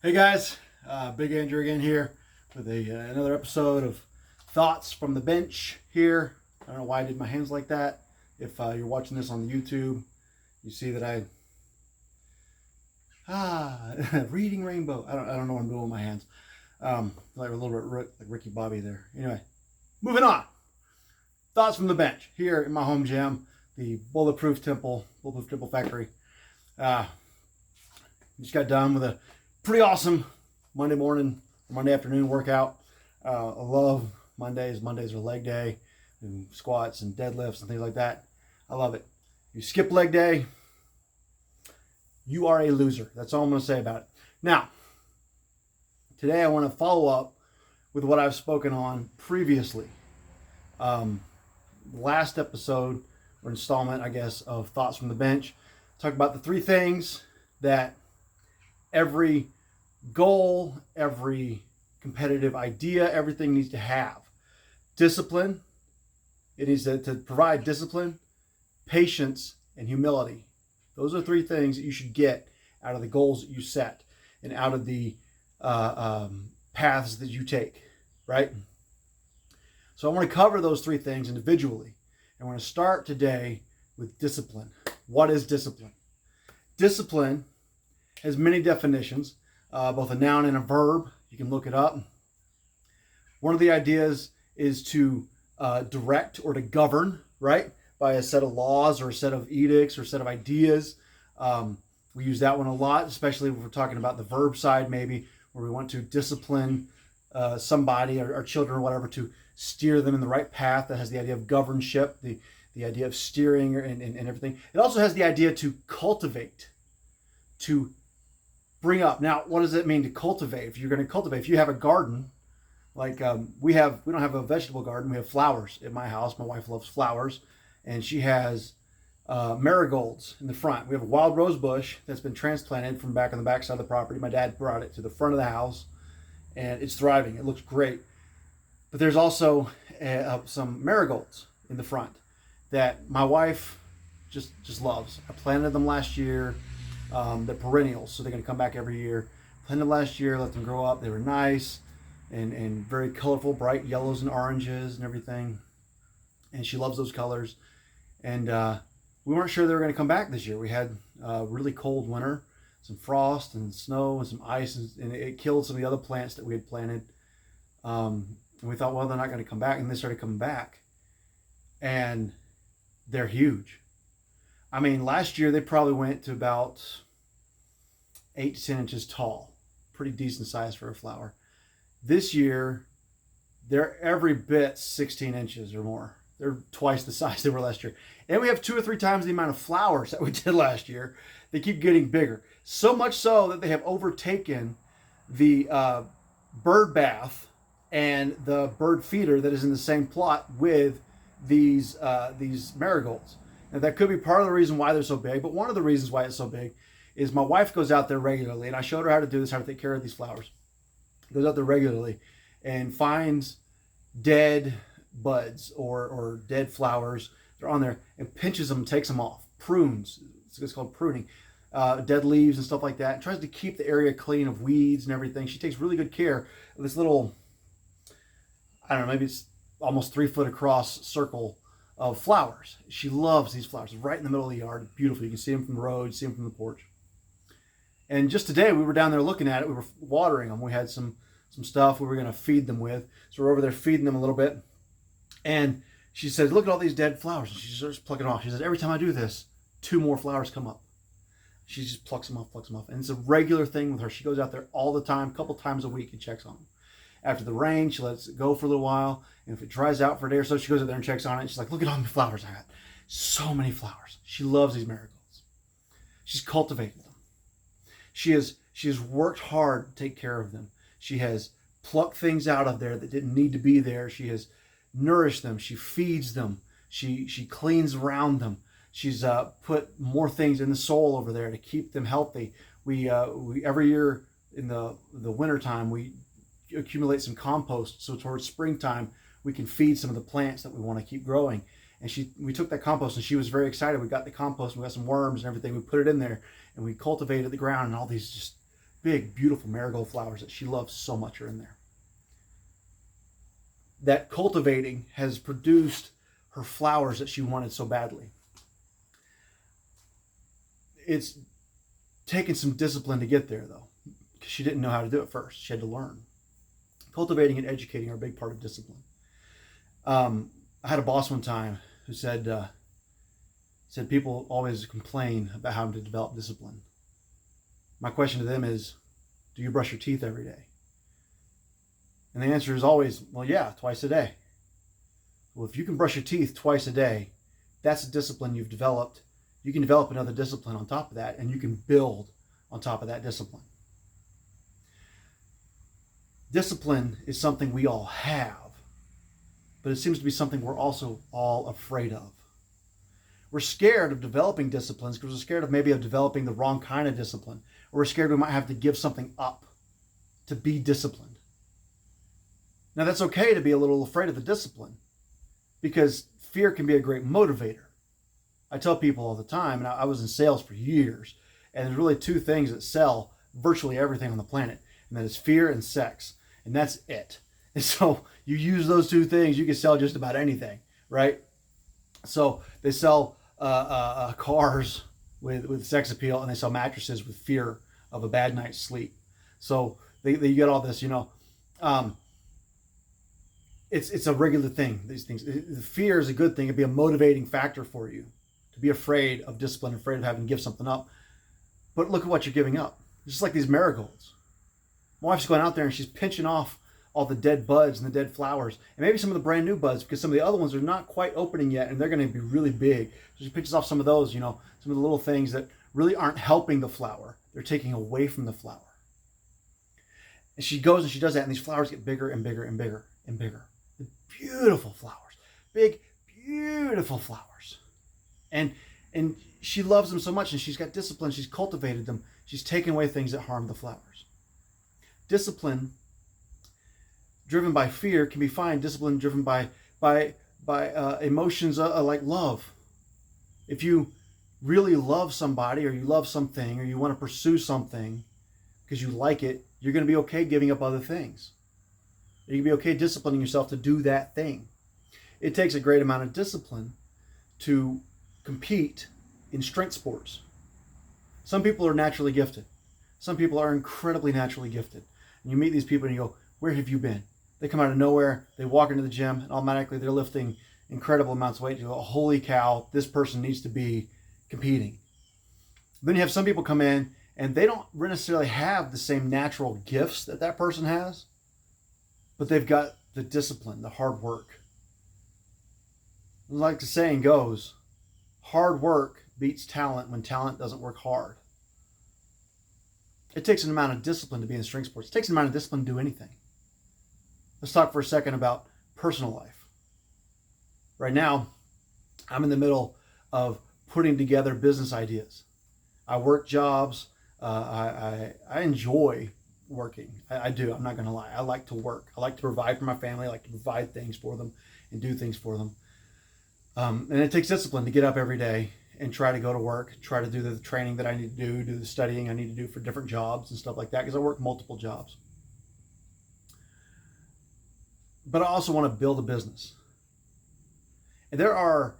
Hey guys, Big Andrew again here with another episode of Thoughts from the Bench here. I don't know why I did my hands like that. If you're watching this on YouTube, you see that reading rainbow. I don't know what I'm doing with my hands. Like a little bit like Ricky Bobby there. Anyway, moving on. Thoughts from the Bench here in my home gym, the Bulletproof Temple Factory. Just got done with a pretty awesome Monday morning, Monday afternoon workout. I love Mondays. Mondays are leg day, and squats and deadlifts and things like that. I love it. You skip leg day, you are a loser. That's all I'm going to say about it. Now, today I want to follow up with what I've spoken on previously. Last episode or installment, I guess, of Thoughts from the Bench. Talk about the three things that every goal, every competitive idea, everything needs to have. Discipline. It needs to provide discipline, patience, and humility. Those are three things that you should get out of the goals that you set and out of the paths that you take, right? So I want to cover those three things individually. And we're going to start today with discipline. What is discipline? Discipline has many definitions, both a noun and a verb. You can look it up. One of the ideas is to direct or to govern, right? By a set of laws or a set of edicts or a set of ideas. We use that one a lot, especially if we're talking about the verb side, maybe, where we want to discipline somebody or our children or whatever to steer them in the right path. That has the idea of governship, the idea of steering and everything. It also has the idea to cultivate, to bring up. Now, what does it mean to cultivate? If you're going to cultivate, if you have a garden, like we don't have a vegetable garden, we have flowers at my house. My wife loves flowers, and she has marigolds in the front. We have a wild rose bush that's been transplanted from back on the back side of the property. My dad brought it to the front of the house, and it's thriving. It looks great. But there's also some marigolds in the front that my wife just loves. I planted them last year. They're perennials, so they're going to come back every year. Planted them last year, let them grow up. They were nice and very colorful, bright yellows and oranges and everything. And she loves those colors. And we weren't sure they were going to come back this year. We had a really cold winter, some frost and snow and some ice, and it killed some of the other plants that we had planted. And we thought, well, they're not going to come back. And they started coming back. And they're huge. I mean, last year they probably went to about 8 to 10 inches tall. Pretty decent size for a flower. This year, they're every bit 16 inches or more. They're twice the size they were last year. And we have 2 or 3 times the amount of flowers that we did last year. They keep getting bigger. So much so that they have overtaken the bird bath and the bird feeder that is in the same plot with these marigolds. And that could be part of the reason why they're so big, but one of the reasons why it's so big is my wife goes out there regularly, and I showed her how to do this, how to take care of these flowers. Goes out there regularly and finds dead buds or dead flowers. They're on there and pinches them and takes them off. Prunes. It's called pruning. Dead leaves and stuff like that. And tries to keep the area clean of weeds and everything. She takes really good care of this little, I don't know, maybe it's almost 3 foot across circle of flowers. She loves these flowers. Right in the middle of the yard. Beautiful. You can see them from the road, see them from the porch. And just today we were down there looking at it. We were watering them. We had some stuff we were going to feed them with. So we're over there feeding them a little bit. And she said, look at all these dead flowers. And she starts plucking off. She says, every time I do this, 2 more flowers come up. She just plucks them off. And it's a regular thing with her. She goes out there all the time, a couple times a week, and checks on them. After the rain, she lets it go for a little while. And if it dries out for a day or so, she goes out there and checks on it. And she's like, look at all the flowers I got. So many flowers. She loves these marigolds. She's cultivated them. She has worked hard to take care of them. She has plucked things out of there that didn't need to be there. She has nourished them. She feeds them. She cleans around them. She's put more things in the soil over there to keep them healthy. We every year in the wintertime, we accumulate some compost, so towards springtime we can feed some of the plants that we want to keep growing. And we took that compost, and she was very excited. We got the compost, and we got some worms and everything. We put it in there, and we cultivated the ground, and all these just big, beautiful marigold flowers that she loves so much are in there. That cultivating has produced her flowers that she wanted so badly. It's taken some discipline to get there, though, because she didn't know how to do it first. She had to learn. Cultivating and educating are a big part of discipline. I had a boss one time who said people always complain about having to develop discipline. My question to them is, do you brush your teeth every day? And the answer is always, well, yeah, twice a day. Well, if you can brush your teeth twice a day, that's a discipline you've developed. You can develop another discipline on top of that, and you can build on top of that discipline. Discipline is something we all have, but it seems to be something we're also all afraid of. We're scared of developing disciplines because we're scared of maybe developing the wrong kind of discipline. Or we're scared we might have to give something up to be disciplined. Now, that's okay to be a little afraid of the discipline because fear can be a great motivator. I tell people all the time, and I was in sales for years, and there's really two things that sell virtually everything on the planet, and that is fear and sex, and that's it. And so you use those two things, you can sell just about anything, right? So they sell cars with sex appeal, and they sell mattresses with fear of a bad night's sleep. So they get all this, it's a regular thing, these things. The fear is a good thing. It'd be a motivating factor for you to be afraid of discipline, afraid of having to give something up. But look at what you're giving up. It's just like these marigolds. My wife's going out there and she's pinching off all the dead buds and the dead flowers, and maybe some of the brand new buds, because some of the other ones are not quite opening yet, and they're going to be really big. So she pinches off some of those, some of the little things that really aren't helping the flower. They're taking away from the flower. And she goes and she does that, and these flowers get bigger and bigger and bigger and bigger. Beautiful flowers, big, beautiful flowers. And she loves them so much, and she's got discipline. She's cultivated them. She's taken away things that harm the flowers. Discipline driven by fear can be fine. Discipline driven by emotions like love. If you really love somebody, or you love something, or you want to pursue something because you like it, you're going to be okay giving up other things. You can be okay disciplining yourself to do that thing. It takes a great amount of discipline to compete in strength sports. Some people are naturally gifted. Some people are incredibly naturally gifted. And you meet these people and you go, where have you been? They come out of nowhere, they walk into the gym, and automatically they're lifting incredible amounts of weight. You go, holy cow, this person needs to be competing. Then you have some people come in and they don't necessarily have the same natural gifts that person has, but they've got the discipline, the hard work. Like the saying goes, hard work beats talent when talent doesn't work hard. It takes an amount of discipline to be in strength sports. It takes an amount of discipline to do anything. Let's talk for a second about personal life. Right now, I'm in the middle of putting together business ideas. I work jobs. I enjoy working. I do. I'm not going to lie. I like to work. I like to provide for my family. I like to provide things for them and do things for them. And it takes discipline to get up every day and try to go to work, try to do the training that I need to do the studying I need to do for different jobs and stuff like that, because I work multiple jobs. But I also want to build a business. And there are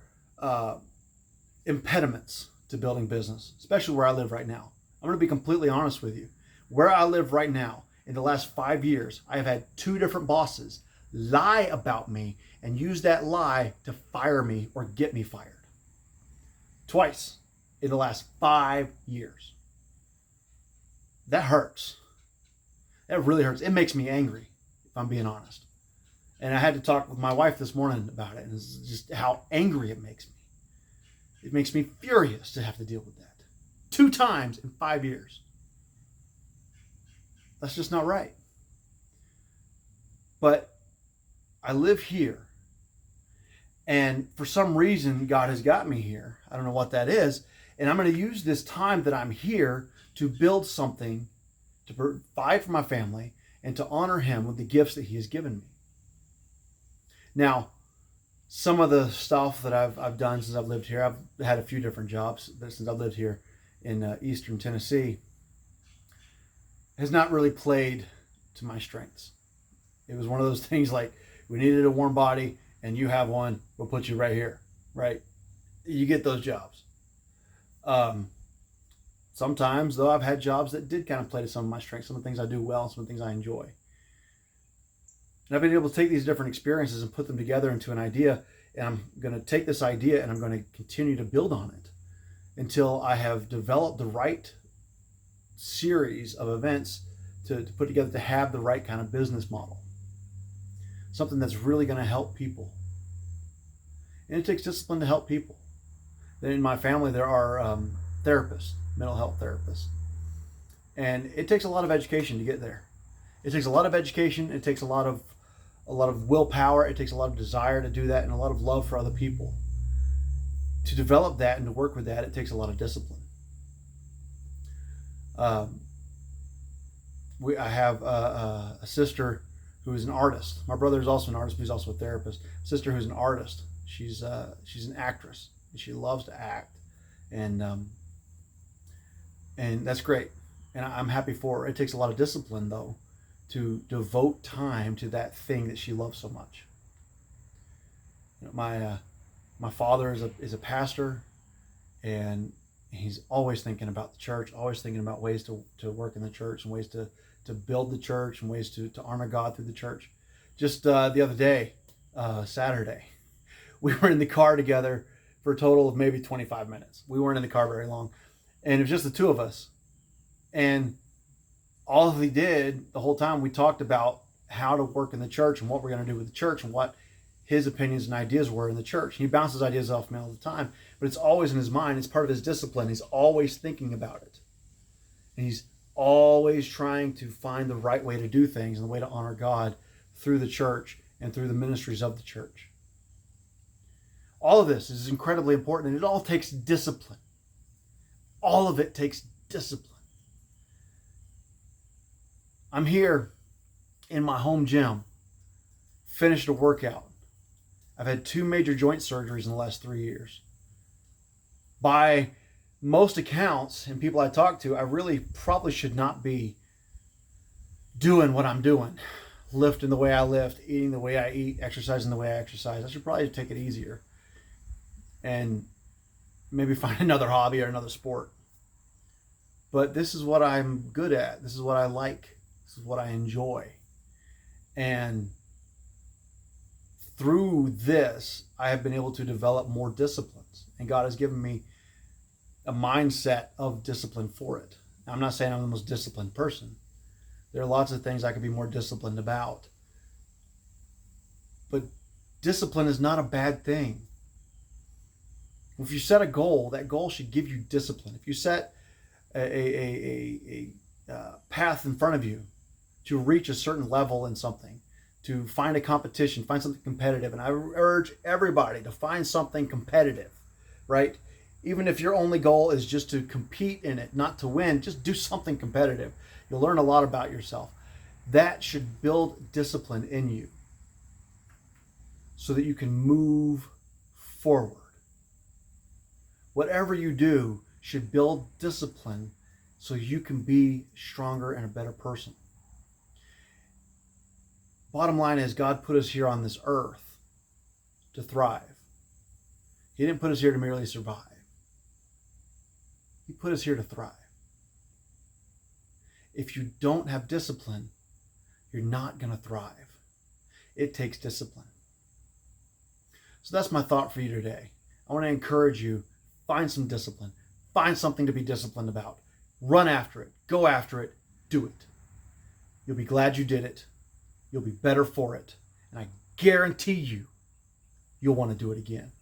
impediments to building business, especially where I live right now. I'm going to be completely honest with you. Where I live right now, in the last 5 years, I have had 2 different bosses lie about me and use that lie to fire me or get me fired. Twice in the last 5 years. That hurts. That really hurts. It makes me angry, if I'm being honest. And I had to talk with my wife this morning about it, and it's just how angry it makes me. It makes me furious to have to deal with that. 2 times in 5 years. That's just not right. But I live here, and for some reason, God has got me here. I don't know what that is. And I'm going to use this time that I'm here to build something, to provide for my family, and to honor Him with the gifts that He has given me. Now, some of the stuff that I've done since I've lived here, I've had a few different jobs since I've lived here in eastern Tennessee. has not really played to my strengths. It was one of those things like, we needed a warm body and you have one, we'll put you right here, right? You get those jobs. Sometimes, though, I've had jobs that did kind of play to some of my strengths, some of the things I do well, some of the things I enjoy. And I've been able to take these different experiences and put them together into an idea. And I'm going to take this idea and I'm going to continue to build on it until I have developed the right series of events to put together to have the right kind of business model. Something that's really going to help people. And it takes discipline to help people. Then in my family, there are therapists, mental health therapists. And it takes a lot of education to get there. It takes a lot of education. It takes a lot of willpower. It takes a lot of desire to do that and a lot of love for other people. To develop that and to work with that, it takes a lot of discipline. I have a sister who is an artist. My brother is also an artist, but he's also a therapist. A sister who's an artist. She's an actress. She loves to act, and that's great. And I'm happy for her. It takes a lot of discipline, though, to devote time to that thing that she loves so much. You know, my father is a pastor, and he's always thinking about the church, always thinking about ways to work in the church and ways to build the church and ways to honor God through the church. Just the other day, Saturday, we were in the car together for a total of maybe 25 minutes. We weren't in the car very long, and it was just the two of us. And all he did the whole time, we talked about how to work in the church and what we're going to do with the church and what his opinions and ideas were in the church. He bounces ideas off me all the time, but it's always in his mind. It's part of his discipline. He's always thinking about it. And he's always trying to find the right way to do things and the way to honor God through the church and through the ministries of the church. All of this is incredibly important, and it all takes discipline. All of it takes discipline. I'm here in my home gym, finished a workout. I've had 2 major joint surgeries in the last 3 years. By most accounts and people I talk to, I really probably should not be doing what I'm doing. Lifting the way I lift, eating the way I eat, exercising the way I exercise. I should probably take it easier and maybe find another hobby or another sport. But this is what I'm good at. This is what I like. This is what I enjoy. And through this, I have been able to develop more disciplines. And God has given me a mindset of discipline for it. Now, I'm not saying I'm the most disciplined person. There are lots of things I could be more disciplined about. But discipline is not a bad thing. If you set a goal, that goal should give you discipline. If you set a path in front of you to reach a certain level in something, to find a competition, find something competitive, and I urge everybody to find something competitive, right? Even if your only goal is just to compete in it, not to win, just do something competitive. You'll learn a lot about yourself. That should build discipline in you so that you can move forward. Whatever you do should build discipline so you can be stronger and a better person. Bottom line is, God put us here on this earth to thrive. He didn't put us here to merely survive. He put us here to thrive. If you don't have discipline, you're not going to thrive. It takes discipline. So that's my thought for you today. I want to encourage you, find some discipline. Find something to be disciplined about. Run after it. Go after it. Do it. You'll be glad you did it. You'll be better for it. And I guarantee you'll want to do it again.